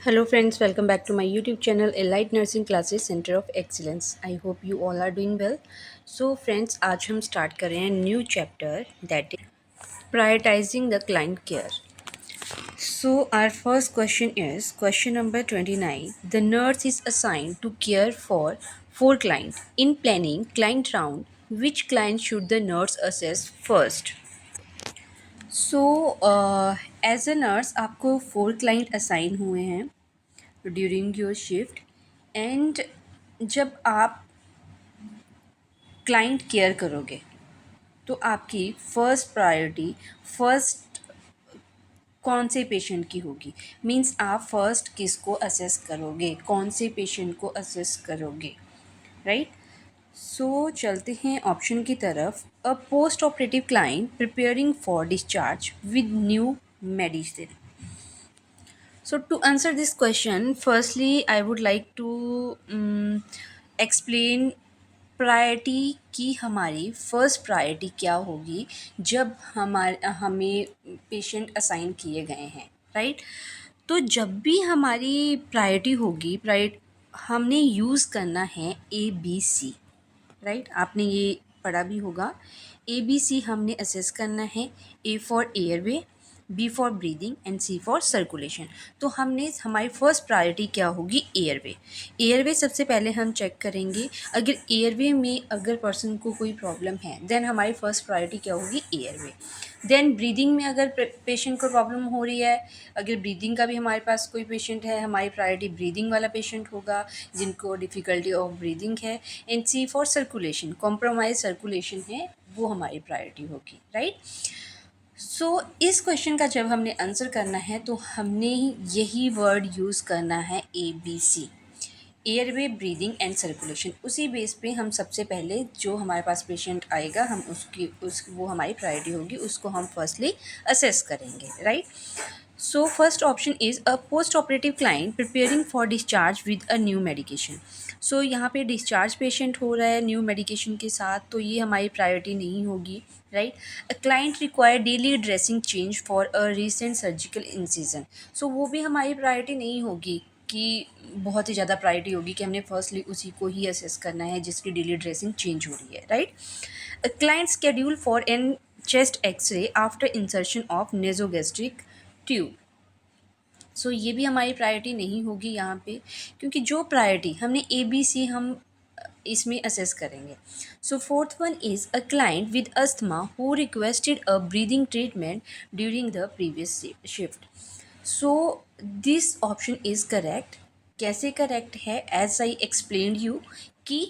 Hello friends, welcome back to my YouTube channel Elite Nursing Classes Center of Excellence. I hope you all are doing well. So friends, आज हम start कर रहे हैं new chapter that is prioritising the client care. So our first question is question number 29. The nurse is assigned to care for 4 clients. In planning client round, which client should the nurse assess first? So as a nurse आपको 4 client assign हुए हैं during your shift. And जब आप client care करोगे तो आपकी first priority first कौन से पेशेंट की होगी. मींस आप फर्स्ट किसको असेस करोगे, कौन से पेशेंट को असेस करोगे, राइट. सो चलते हैं ऑप्शन की तरफ. अ post operative client preparing for discharge with new medicine. So to answer this question, firstly I would like to explain priority की हमारी फर्स्ट प्रायोरिटी क्या होगी जब हमें पेशेंट असाइन किए गए हैं, राइट. तो जब भी हमारी प्रायोरिटी होगी हमने यूज़ करना है ABC, राइट. आपने ये पढ़ा भी होगा. ABC हमने असेस करना है. A for airway, B for breathing and C for circulation. तो हमने हमारी फर्स्ट प्रायोरिटी क्या होगी, एयरवे. एयरवे सबसे पहले हम चेक करेंगे. अगर एयरवे में अगर पर्सन को कोई प्रॉब्लम है देन हमारी फर्स्ट प्रायोरिटी क्या होगी, एयरवे. देन ब्रीदिंग में अगर पेशेंट को प्रॉब्लम हो रही है, अगर ब्रीदिंग का भी हमारे पास कोई पेशेंट है, हमारी प्रायोरिटी ब्रीदिंग वाला पेशेंट होगा जिनको डिफ़िकल्टी ऑफ ब्रीदिंग है. And C for circulation, compromise circulation है, वो हमारी प्रायोरिटी होगी, राइट. सो इस क्वेश्चन का जब हमने आंसर करना है तो हमने यही वर्ड यूज़ करना है ABC, airway, breathing and circulation. उसी बेस पे हम सबसे पहले जो हमारे पास पेशेंट आएगा हम वो हमारी प्रायोरिटी होगी, उसको हम फर्स्टली असेस करेंगे, right. So first option is a post operative client preparing for discharge with a new medication. So यहाँ पे डिस्चार्ज पेशेंट हो रहा है न्यू मेडिकेशन के साथ, तो ये हमारी प्रायोरिटी नहीं होगी, right. A client require daily dressing change for a recent surgical incision. So वो भी हमारी प्रायोरिटी नहीं होगी कि बहुत ही ज़्यादा प्रायोरिटी होगी कि हमने फर्स्टली उसी को ही असेस करना है जिसकी डेली ड्रेसिंग चेंज हो रही है, right. A client schedule for an chest X-ray after insertion of nasogastric tube. So ये भी हमारी प्रायोरिटी नहीं होगी यहाँ पे, क्योंकि जो प्रायोरिटी हमने ABC हम इसमें असेस करेंगे. So fourth one is a client with asthma who requested a breathing treatment during the previous shift. So this option is correct. कैसे करेक्ट है, एज आई एक्सप्लेन्ड यू कि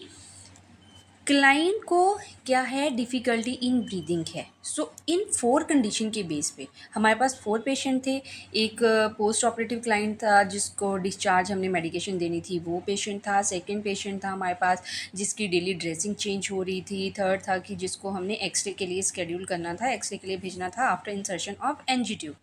क्लाइंट को क्या है, डिफ़िकल्टी इन ब्रीदिंग है. सो इन 4 condition के base पे हमारे पास 4 पेशेंट थे. एक पोस्ट ऑपरेटिव क्लाइंट था जिसको डिस्चार्ज हमने मेडिकेशन देनी थी, वो पेशेंट था. सेकंड पेशेंट था हमारे पास जिसकी डेली ड्रेसिंग चेंज हो रही थी. थर्ड था कि जिसको हमने एक्सरे के लिए स्केड्यूल करना था, एक्सरे के लिए भेजना था after insertion of NG tube,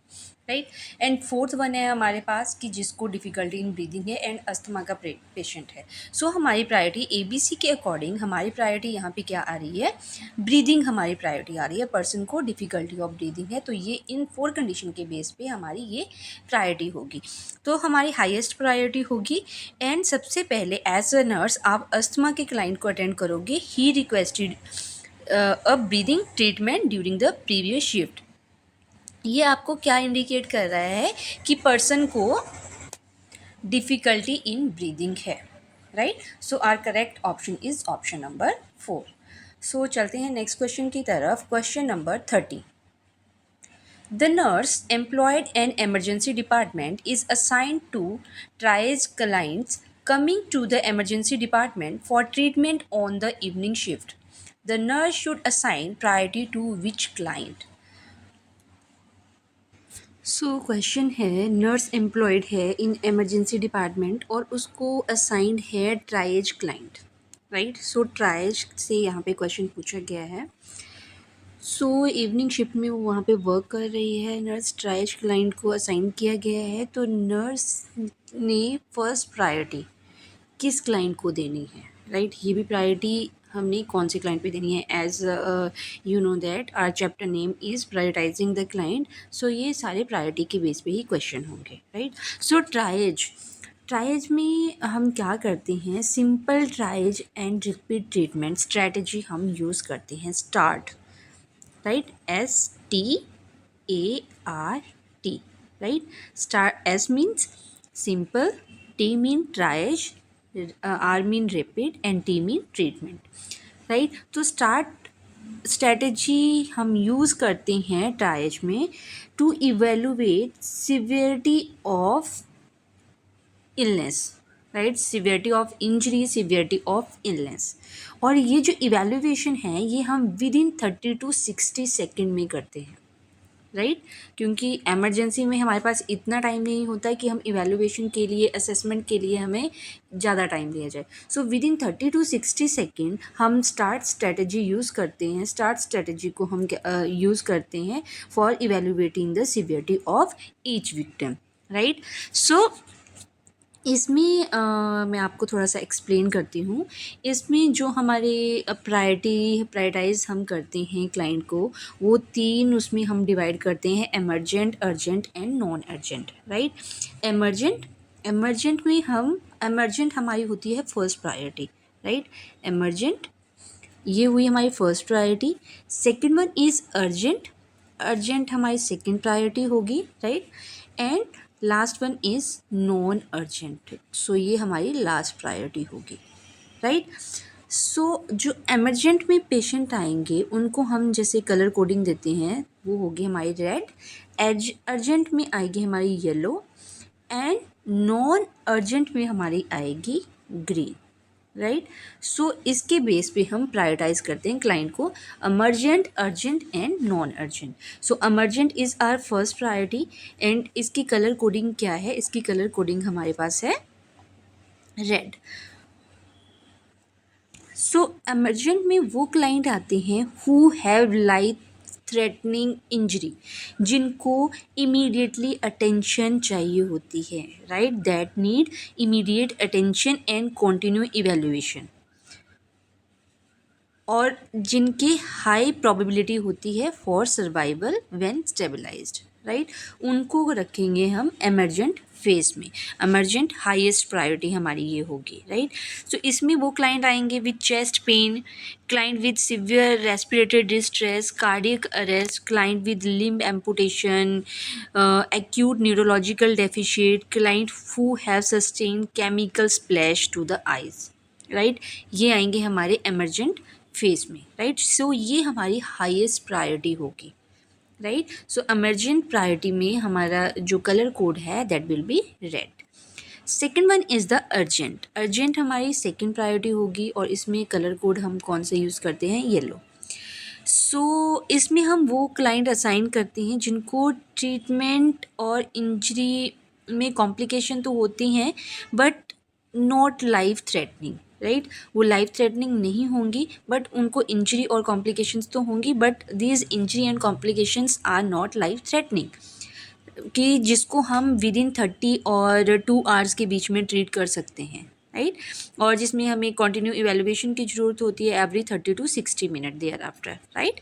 right. And fourth one है हमारे पास कि जिसको डिफ़िकल्टी इन ब्रीदिंग है एंड अस्थमा का पेशेंट है. सो हमारी प्रायोरिटी ABC के अकॉर्डिंग हमारी प्रायोरिटी यहाँ पे क्या आ रही है, ब्रीदिंग हमारी प्रायोरिटी आ रही है. पर्सन को डिफ़िकल्टी ऑफ ब्रीदिंग है, तो ये इन 4 कंडीशन के बेस पे हमारी ये प्रायोरिटी होगी. तो हमारी हाईएस्ट प्रायोरिटी होगी. एंड सबसे पहले एज अ नर्स आप अस्थमा के क्लाइंट को अटेंड करोगे. He requested a breathing treatment during the previous shift. ये आपको क्या इंडिकेट कर रहा है कि पर्सन को डिफ़िकल्टी इन ब्रीदिंग है, right. So our correct option is option number 4. So चलते हैं नेक्स्ट क्वेश्चन की तरफ. Question number 30. The nurse employed an emergency department is assigned to triage clients coming to the emergency department for treatment on the evening shift. The nurse should assign priority to which client? So question है, nurse employed है in emergency department और उसको assigned है tries client, right. सो tries से यहाँ पे question पूछा गया है. सो इवनिंग शिफ्ट में वो वहाँ पे वर्क कर रही है. नर्स ट्राइज क्लाइंट को असाइन किया गया है, तो नर्स ने फर्स्ट प्रायोरिटी किस क्लाइंट को देनी है, राइट. ये भी प्रायोरिटी हमने कौन से क्लाइंट पे देनी है। As you know that our chapter name is prioritising the client, so ये सारे प्रायोरिटी के बेस पे ही क्वेश्चन होंगे, राइट। सो ट्रायज में हम क्या करते हैं, simple triage and repeat treatment strategy हम यूज़ करते हैं। Start, right, START, right? S means simple, T mean triage, R mean rapid and T mean treatment, right? तो स्टार्ट स्ट्रैटेजी हम यूज़ करते हैं ट्रायज में to evaluate severity of illness, right, severity of injury, severity of illness. और ये जो evaluation है ये हम विद इन 30 to 60 सेकेंड में करते हैं, राइट, क्योंकि एमरजेंसी में हमारे पास इतना टाइम नहीं होता है कि हम इवेल्युएशन के लिए, असेसमेंट के लिए हमें ज़्यादा टाइम लिया जाए। So within 30 to 60 second हम स्टार्ट स्ट्रेटजी यूज़ करते हैं। स्टार्ट स्ट्रेटजी को हम यूज़ करते हैं for evaluating the severity of each victim, right. So इसमें मैं आपको थोड़ा सा एक्सप्लेन करती हूँ। इसमें जो हमारे प्रायोरिटाइज़ हम करते हैं क्लाइंट को, वो 3 उसमें हम डिवाइड करते हैं, emergent, urgent and non urgent, right. Emergent में इमरजेंट हमारी होती है फर्स्ट प्रायोरिटी, राइट। इमरजेंट ये हुई हमारी first priority. Second one is urgent हमारी सेकेंड प्रायोरिटी होगी, right. And last one is non urgent, so ये हमारी लास्ट प्रायोरिटी होगी, राइट। सो जो एमरजेंट में पेशेंट आएंगे उनको हम जैसे कलर कोडिंग देते हैं, वो होगी हमारी रेड। अर्जेंट में आएगी हमारी येलो एंड नॉन अर्जेंट में हमारी आएगी ग्रीन, राइट। सो इसके बेस पे हम प्रायोरिटाइज करते हैं क्लाइंट को, emergent, urgent and non urgent. So emergent is our first priority and इसकी कलर कोडिंग क्या है, इसकी कलर कोडिंग हमारे पास है रेड। सो इमरजेंट में वो क्लाइंट आते हैं who have life threatening injury, जिनको इमीडिएटली अटेंशन चाहिए होती है, right, that need immediate attention and continue evaluation, और जिनकी हाई प्रोबेबिलिटी होती है for survival when stabilised, right, उनको रखेंगे हम एमरजेंट फेज में। एमरजेंट हाईएस्ट प्रायोरिटी हमारी ये होगी, राइट। सो इसमें वो क्लाइंट आएंगे with chest pain, client with severe respiratory distress, cardiac arrest, client with limb amputation, acute neurological deficit, client who have sustain chemical splash to the eyes, right. ये आएंगे हमारे emergent phase में, right. So ये हमारी highest priority होगी, right. So emergent priority में हमारा जो कलर कोड है that will be red. Second one is the urgent हमारी सेकेंड प्रायोरिटी होगी और इसमें कलर कोड हम कौन सा यूज़ करते हैं, येलो। सो इसमें हम वो क्लाइंट असाइन करते हैं जिनको ट्रीटमेंट और इंजरी में कॉम्प्लिकेशन तो होती हैं but not life threatening, right. वो लाइफ थ्रेटनिंग नहीं होंगी बट उनको इंजरी और कॉम्प्लिकेशंस तो होंगी, but these injury and complications are not life threatening, कि जिसको हम विद इन 30 और 2 आवर्स के बीच में ट्रीट कर सकते हैं, राइट। और जिसमें हमें कंटिन्यू इवैल्यूएशन की ज़रूरत होती है every 30 to 60 minute thereafter, right.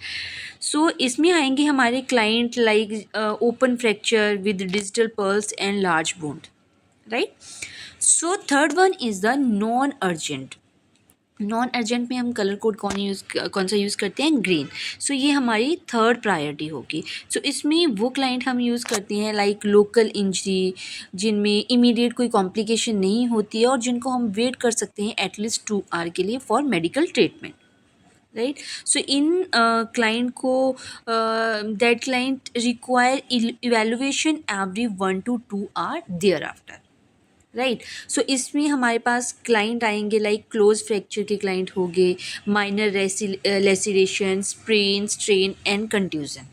So इसमें आएंगे हमारे client like open fracture with digital pulse and large wound, right. So third one is the non urgent में हम कलर कोड कौन सा यूज़ करते हैं, ग्रीन। सो ये हमारी थर्ड प्रायोरिटी होगी। सो इसमें वो क्लाइंट हम यूज़ करते हैं लाइक लोकल इंजरी, जिनमें इमीडिएट कोई कॉम्प्लिकेशन नहीं होती है और जिनको हम वेट कर सकते हैं एटलीस्ट 2 आवर के लिए for medical treatment, right. So इन क्लाइंट को that client require evaluation every 1 to 2 hour thereafter, right. So इसमें हमारे पास क्लाइंट आएंगे लाइक क्लोज फ्रैक्चर के क्लाइंट हो गए, minor laceration, sprain, strain and contusion,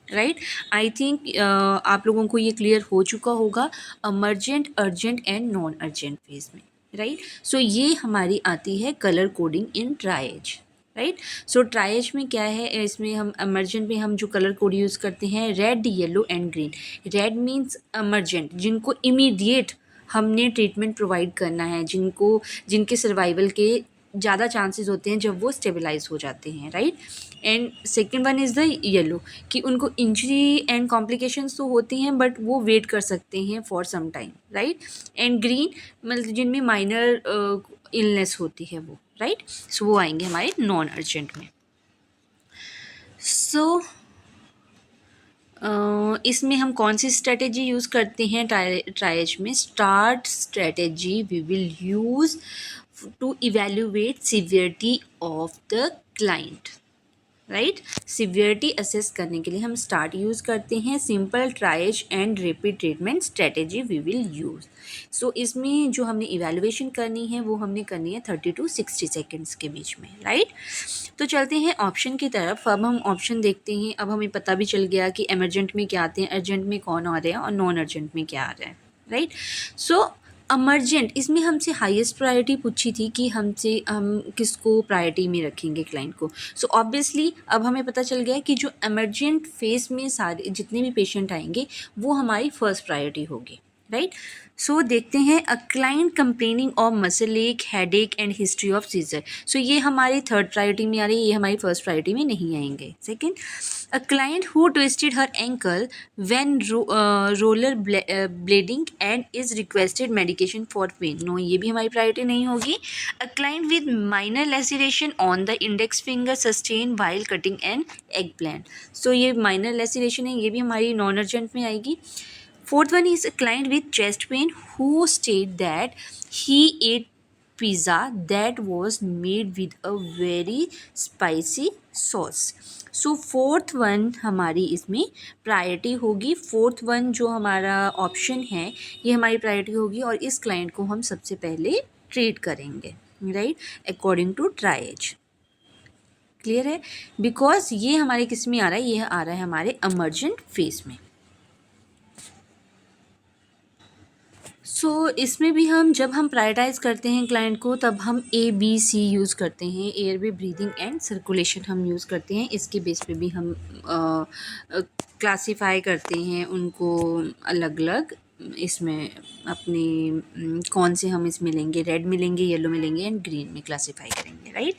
right. I think आप लोगों को ये क्लियर हो चुका होगा emergent, urgent and non urgent phase में, राइट। सो ये हमारी आती है कलर कोडिंग इन ट्रायज, राइट। सो ट्रायज में क्या है, इसमें हम इमरजेंट में हम जो कलर कोड यूज़ करते हैं red, yellow and green. Red means emergent, जिनको इमीडिएट हमने ट्रीटमेंट प्रोवाइड करना है, जिनके सर्वाइवल के ज़्यादा चांसेस होते हैं जब वो स्टेबलाइज हो जाते हैं, right. And second one is the yellow, कि उनको इंजरी एंड कॉम्प्लिकेशंस तो होती हैं बट वो वेट कर सकते हैं for some time, right. And green मतलब जिनमें माइनर इलनेस होती है वो, राइट। सो वो आएंगे हमारे नॉन अर्जेंट में। सो इसमें हम कौन सी स्ट्रेटेजी यूज़ करते हैं ट्रायज में? START strategy we will use to evaluate severity of the client, right. Severity assess करने के लिए हम स्टार्ट यूज़ करते हैं। Simple triage and rapid treatment strategy we will use. So इसमें जो हमने इवेल्युएशन करनी है वो हमने करनी है 30 to 60 सेकेंड्स के बीच में, राइट। तो चलते हैं ऑप्शन की तरफ। अब हम ऑप्शन देखते हैं। अब हमें पता भी चल गया कि एमरजेंट में क्या आते हैं, अर्जेंट में कौन आ रहे हैं और नॉन अर्जेंट में क्या आ रहा है, राइट। सो अमरजेंट, इसमें हमसे हाईएस्ट प्रायोरिटी पूछी थी कि हम किसको प्रायोरिटी में रखेंगे क्लाइंट को। सो ऑब्वियसली अब हमें पता चल गया कि जो एमरजेंट फेज में सारे जितने भी पेशेंट आएंगे वो हमारी फर्स्ट प्रायोरिटी होगी, राइट। सो देखते हैं a client complaining of muscle एक, हेड एक एंड हिस्ट्री ऑफ सीजर। सो ये हमारी थर्ड प्रायोरिटी में आ रही है, ये हमारी फर्स्ट प्रायोरिटी में नहीं आएंगे। Second, a client who twisted her ankle when rollerblading and is requested medication for pain. No, ये भी हमारी प्रायोरिटी नहीं होगी। A client with minor laceration on the index finger sustain while cutting an eggplant. So ये minor लेसिरेशन है, ये भी हमारी नॉन अर्जेंट में आएगी। Fourth one is a client with chest pain who state that he ate pizza that was made with a very spicy sauce. So fourth one हमारी इसमें priority होगी। फोर्थ वन जो हमारा ऑप्शन है ये हमारी प्रायोरिटी होगी और इस क्लाइंट को हम सबसे पहले ट्रीट करेंगे, right, according to triage. Clear है? बिकॉज ये हमारे किस में आ रहा है, ये आ रहा है हमारे इमरजेंट फेज में। सो इसमें भी हम जब हम प्रायोरिटाइज़ करते हैं क्लाइंट को तब हम ABC यूज़ करते हैं, एयरवे, ब्रीदिंग एंड सर्कुलेशन हम यूज़ करते हैं। इसके बेस पे भी हम क्लासीफाई करते हैं उनको अलग अलग। इसमें अपने कौन से हम इसमें लेंगे, रेड में लेंगे, येलो में लेंगे एंड ग्रीन में क्लासीफाई करेंगे, right.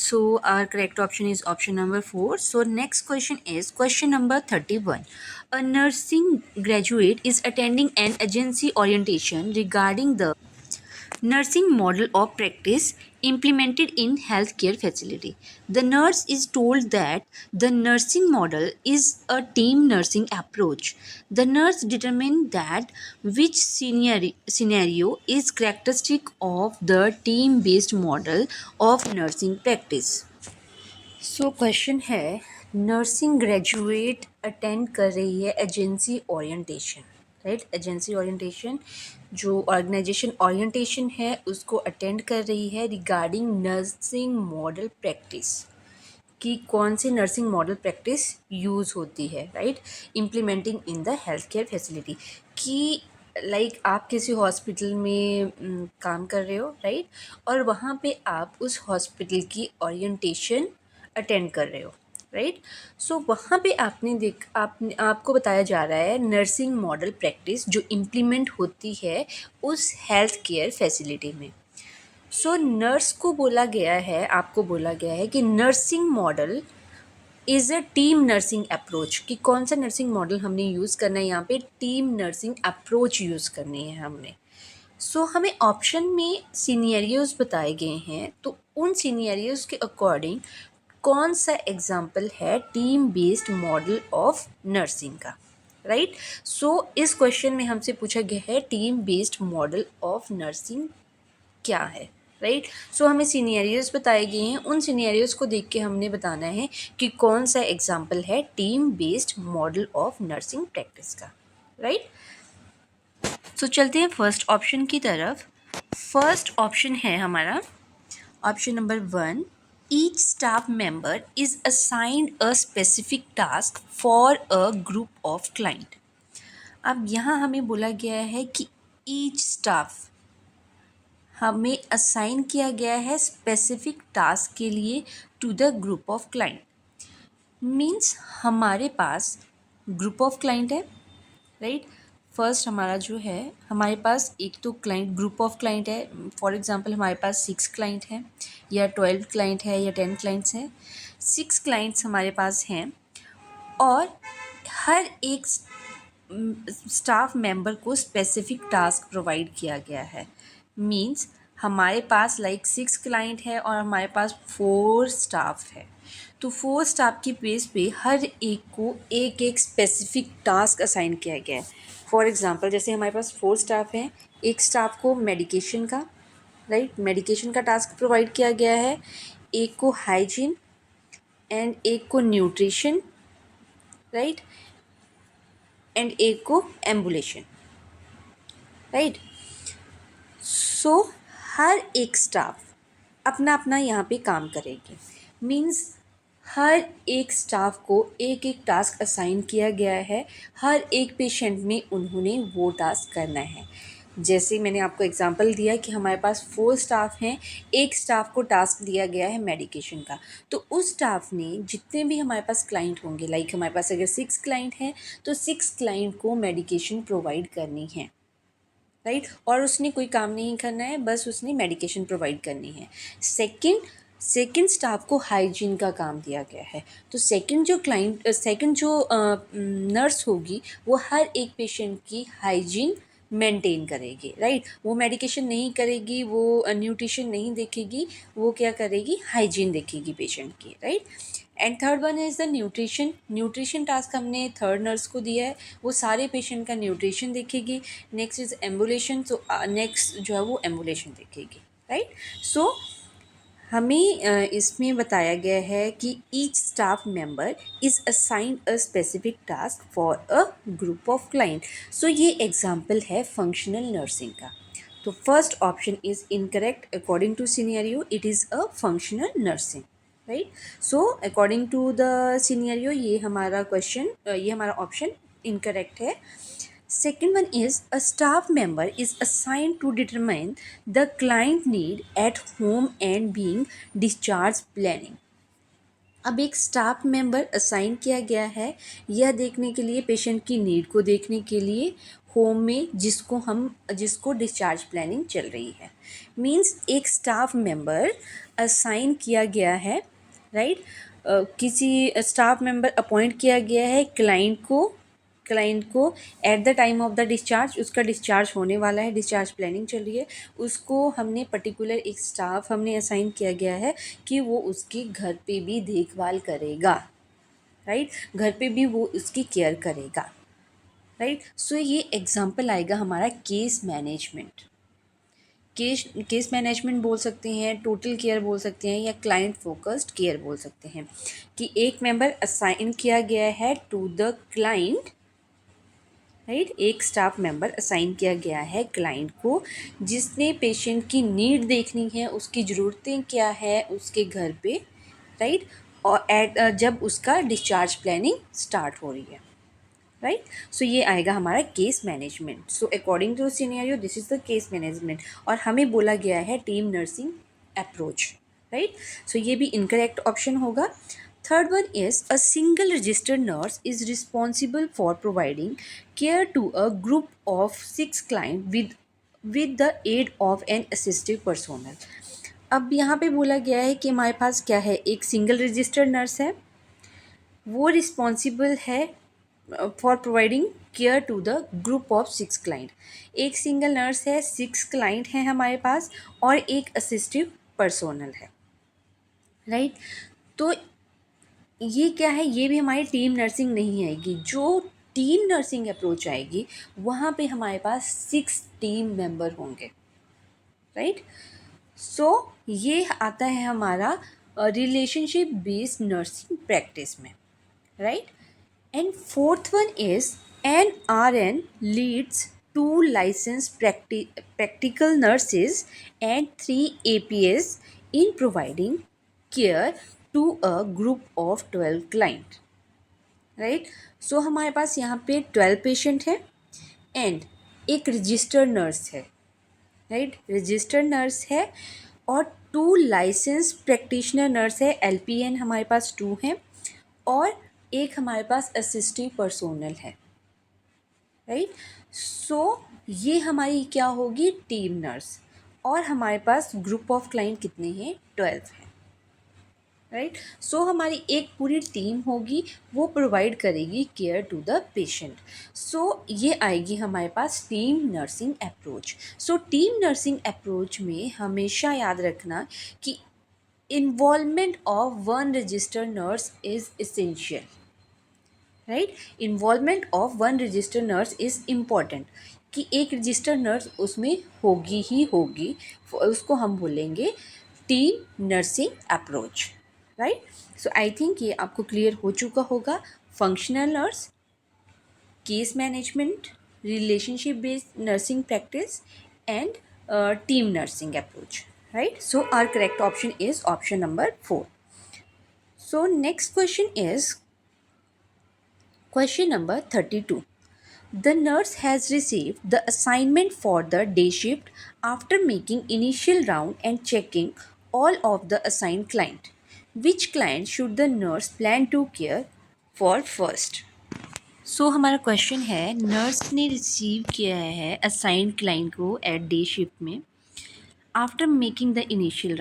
So our correct option is option number 4. So next question is question number 31. A nursing graduate is attending an agency orientation regarding the nursing model of practice implemented in healthcare facility. The nurse is told that the nursing model is a team nursing approach. The nurse determines that which scenario is characteristic of the team-based model of nursing practice. So question है, nursing graduate attend कर रही है agency orientation, right. Agency orientation जो organisation orientation है उसको attend कर रही है रिगार्डिंग नर्सिंग मॉडल प्रैक्टिस, कि कौन सी नर्सिंग मॉडल प्रैक्टिस यूज़ होती है, right, implementing in the health care facility. कि लाइक आप किसी हॉस्पिटल में काम कर रहे हो, राइट, और वहाँ पे आप उस हॉस्पिटल की ओरिएंटेशन अटेंड कर रहे हो, राइट। सो वहाँ पे आपको बताया जा रहा है नर्सिंग मॉडल प्रैक्टिस जो इम्प्लीमेंट होती है उस हेल्थ केयर फैसिलिटी में। सो नर्स को बोला गया है, आपको बोला गया है कि nursing model is a team nursing approach, कि कौन सा नर्सिंग मॉडल हमने यूज़ करना है, यहाँ पे टीम नर्सिंग अप्रोच यूज़ करनी है हमने। सो हमें ऑप्शन में सीनियरियोज बताए गए हैं, तो उन सीनियरियोज के अकॉर्डिंग कौन सा एग्जाम्पल है team based model of nursing का, राइट। सो इस क्वेश्चन में हमसे पूछा गया है team based model of nursing क्या है, राइट। सो हमें सीनियरियोज बताए गए हैं, उन सीनियरियोज को देख के हमने बताना है कि कौन सा एग्जाम्पल है team based model of nursing practice का, राइट। सो चलते हैं फर्स्ट ऑप्शन की तरफ। फर्स्ट ऑप्शन है हमारा option number 1, each staff member is assigned a specific task for a group of client. अब यहाँ हमें बोला गया है कि ईच स्टाफ हमें असाइन किया गया है स्पेसिफिक टास्क के लिए to the group of client. Means हमारे पास ग्रुप ऑफ क्लाइंट है, राइट। फर्स्ट हमारा जो है, हमारे पास एक तो क्लाइंट ग्रुप ऑफ क्लाइंट है। फॉर एग्जांपल हमारे पास 6 क्लाइंट हैं या 12 क्लाइंट है या 10 क्लाइंट्स हैं। 6 क्लाइंट्स हमारे पास हैं और हर एक स्टाफ मेंबर को स्पेसिफिक टास्क प्रोवाइड किया गया है। मींस हमारे पास लाइक 6 क्लाइंट है और हमारे पास 4 स्टाफ है। तो 4 स्टाफ की बेस पे हर एक को एक एक स्पेसिफिक टास्क असाइन किया गया है। फॉर एग्जांपल जैसे हमारे पास 4 स्टाफ हैं, एक स्टाफ को मेडिकेशन का, राइट, मेडिकेशन का टास्क प्रोवाइड किया गया है, एक को हाइजीन एंड एक को न्यूट्रिशन, राइट, एंड एक को एम्बुलेशन, राइट। सो हर एक स्टाफ अपना अपना यहाँ पे काम करेगी। मीन्स हर एक स्टाफ को एक एक टास्क असाइन किया गया है। हर एक पेशेंट में उन्होंने वो टास्क करना है। जैसे मैंने आपको एग्जांपल दिया कि हमारे पास 4 स्टाफ हैं, एक स्टाफ को टास्क दिया गया है मेडिकेशन का। तो उस स्टाफ ने जितने भी हमारे पास क्लाइंट होंगे, लाइक हमारे पास अगर 6 क्लाइंट हैं तो 6 क्लाइंट को मेडिकेशन प्रोवाइड करनी है, राइट। और उसने कोई काम नहीं करना है, बस उसने मेडिकेशन प्रोवाइड करनी है। सेकंड स्टाफ को हाइजीन का काम दिया गया है। तो सेकंड जो नर्स होगी वो हर एक पेशेंट की हाइजीन मेंटेन करेगी, राइट। वो मेडिकेशन नहीं करेगी, वो न्यूट्रिशन नहीं देखेगी, वो क्या करेगी, हाइजीन देखेगी पेशेंट की, right. And third one is the nutrition task हमने थर्ड नर्स को दिया है। वो सारे पेशेंट का न्यूट्रिशन देखेगी। नेक्स्ट इज़ एम्बुलेशन, तो नेक्स्ट जो है वो एम्बुलेशन देखेगी, राइट। सो हमें इसमें बताया गया है कि each staff member is assigned a specific task for a group of client. So ये एग्जाम्पल है फंक्शनल नर्सिंग का। तो first option is incorrect. According to scenario it is a functional nursing, right. So according to the scenario ये हमारा question, ये हमारा option incorrect है। Second one is a staff member is assigned to determine the client need at home and being discharge planning. अब एक staff member assign किया गया है यह देखने के लिए, पेशेंट की नीड को देखने के लिए होम में जिसको डिस्चार्ज प्लानिंग चल रही है। मींस एक स्टाफ मेंबर असाइन किया गया है, राइट। किसी स्टाफ मेंबर अपॉइंट किया गया है क्लाइंट को at the time of the discharge, उसका डिस्चार्ज होने वाला है, डिस्चार्ज प्लानिंग चल रही है, उसको हमने पर्टिकुलर एक स्टाफ हमने असाइन किया गया है कि वो उसके घर पे भी देखभाल करेगा, राइट। घर पे भी वो उसकी केयर करेगा, राइट। सो ये एग्जाम्पल आएगा हमारा केस मैनेजमेंट। केस मैनेजमेंट बोल सकते हैं, टोटल केयर बोल सकते हैं, या क्लाइंट फोकस्ड केयर बोल सकते हैं कि एक मेंबर असाइन किया गया है टू द क्लाइंट, राइट। एक स्टाफ मेंबर असाइन किया गया है क्लाइंट को जिसने पेशेंट की नीड देखनी है, उसकी ज़रूरतें क्या है उसके घर पे, राइट। और जब उसका डिस्चार्ज प्लानिंग स्टार्ट हो रही है, राइट। सो ये आएगा हमारा case management. So according to scenario this is the case management. और हमें बोला गया है team nursing approach, right. So ये भी इनकरेक्ट ऑप्शन होगा। Third one is a single registered nurse is responsible for providing care to a group of 6 clients with the aid of an assistive personnel. अब यहाँ पे बोला गया है कि हमारे पास क्या है, एक सिंगल रजिस्टर्ड नर्स है, वो रिस्पॉन्सिबल है for providing care to the group of 6 client. एक सिंगल नर्स है, 6 क्लाइंट हैं हमारे पास और एक असिस्टिव पर्सोनल है, राइट। तो ये क्या है, ये भी हमारी टीम नर्सिंग नहीं आएगी। जो टीम नर्सिंग अप्रोच आएगी वहाँ पे हमारे पास 6 टीम मेंबर होंगे, राइट। सो ये आता है हमारा रिलेशनशिप बेस्ड नर्सिंग प्रैक्टिस में, right. And fourth one is an RN leads 2 licensed practical nurses and 3 APS in providing care to a group of 12 client, right. So हमारे पास यहाँ पे 12 पेशेंट है एंड एक रजिस्टर्ड नर्स है, right. Registered nurse है और 2 लाइसेंस प्रैक्टिशनर नर्स है, LPN हमारे पास 2 हैं और एक हमारे पास असिस्टिव पर्सोनल है, राइट। सो ये हमारी क्या होगी, टीम नर्स। और हमारे पास ग्रुप ऑफ क्लाइंट कितने हैं, 12 हैं, राइट। सो हमारी एक पूरी टीम होगी, वो प्रोवाइड करेगी care to the patient. So ये आएगी हमारे पास team nursing approach. So team nursing approach में हमेशा याद रखना कि involvement of one registered nurse is essential, right. Involvement of one registered nurse is important, कि एक रजिस्टर्ड नर्स उसमें होगी ही होगी, उसको हम बोलेंगे team nursing approach, right. So I think ये आपको क्लियर हो चुका होगा। Functional nurse, case management, relationship based nursing practice and team nursing approach, right. So our correct option is option number 4. So next question is question number 32. The nurse has received the assignment for the day shift after making initial round and checking all of the assigned client. Which client should the nurse plan to care for first? So हमारा question है, nurse ने receive किया है assigned client को at day shift में, after making the initial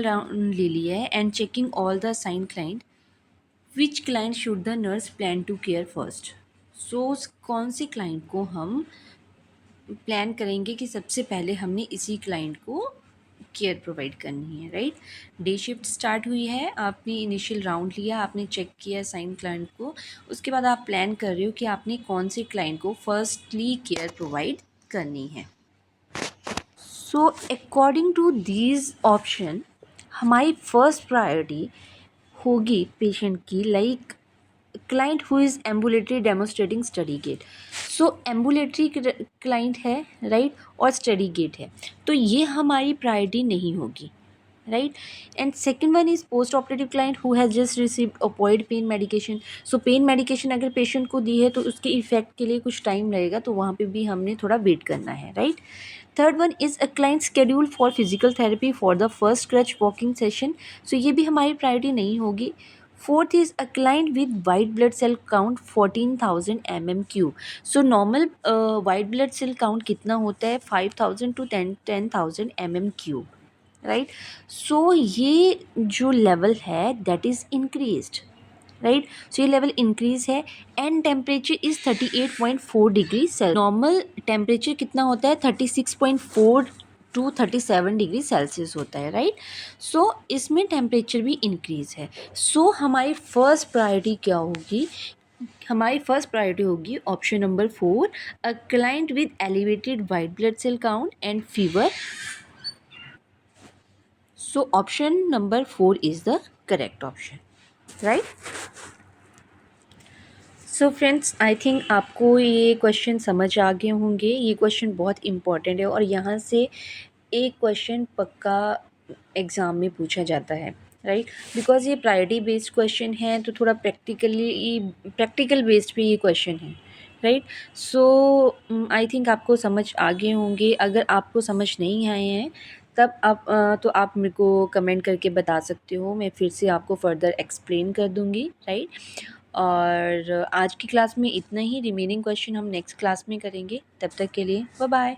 round ले लिया है and checking all the assigned client, which client should the nurse plan to care first. So कौन से क्लाइंट को हम प्लान करेंगे कि सबसे पहले हमने इसी क्लाइंट को केयर प्रोवाइड करनी है, राइट। डे शिफ्ट स्टार्ट हुई है, आपने इनिशियल राउंड लिया, आपने चेक किया साइन क्लाइंट को, उसके बाद आप प्लान कर रहे हो कि आपने कौन से क्लाइंट को फर्स्टली केयर प्रोवाइड करनी है। So according to these option हमारी फर्स्ट प्रायोरिटी होगी पेशेंट की, like client who is ambulatory demonstrating steady gait. So ambulatory client है, राइट, और स्टडी गेट है, तो ये हमारी प्रायोरिटी नहीं होगी, right. And second one is post operative client who has just received opioid pain medication. So pain medication अगर patient को दी है तो उसके इफेक्ट के लिए कुछ टाइम लगेगा, तो वहाँ पे भी हमने थोड़ा वेट करना है, right. Third one is a client schedule for physical therapy for the first crutch walking session. So ये भी हमारी प्रायोरिटी नहीं होगी। Fourth is a client with white blood cell count 14,000 mm3। So normal white blood cell count कितना होता है, 5,000 to 10,000 mm3, right. So ये जो लेवल है that is increased, right. So ये लेवल इंक्रीज है and temperature is 38.4 degree Celsius. Normal temperature कितना होता है, 36.4 to 37 डिग्री सेल्सियस होता है, राइट। सो इसमें टेम्परेचर भी इंक्रीज़ है। सो हमारी फर्स्ट प्रायोरिटी क्या होगी, हमारी फर्स्ट प्रायोरिटी होगी option number 4, a client with elevated white blood cell count and fever. So option number 4 is the correct option, right. So friends, I think आपको ये क्वेश्चन समझ आ गए होंगे। ये क्वेश्चन बहुत इंपॉर्टेंट है और यहाँ से एक क्वेश्चन पक्का एग्ज़ाम में पूछा जाता है, राइट। बिकॉज ये प्रायोरिटी बेस्ड क्वेश्चन है, तो थोड़ा प्रैक्टिकल बेस्ड पे ये क्वेश्चन है, राइट। सो आई थिंक आपको समझ आ गए होंगे। अगर आपको समझ नहीं आए हैं तब आप तो आप मेरे को कमेंट करके बता सकते हो, मैं फिर से आपको फर्दर एक्सप्लेन कर दूँगी, राइट। और आज की क्लास में इतना ही, रिमेनिंग क्वेश्चन हम नेक्स्ट क्लास में करेंगे। तब तक के लिए बाय बाय।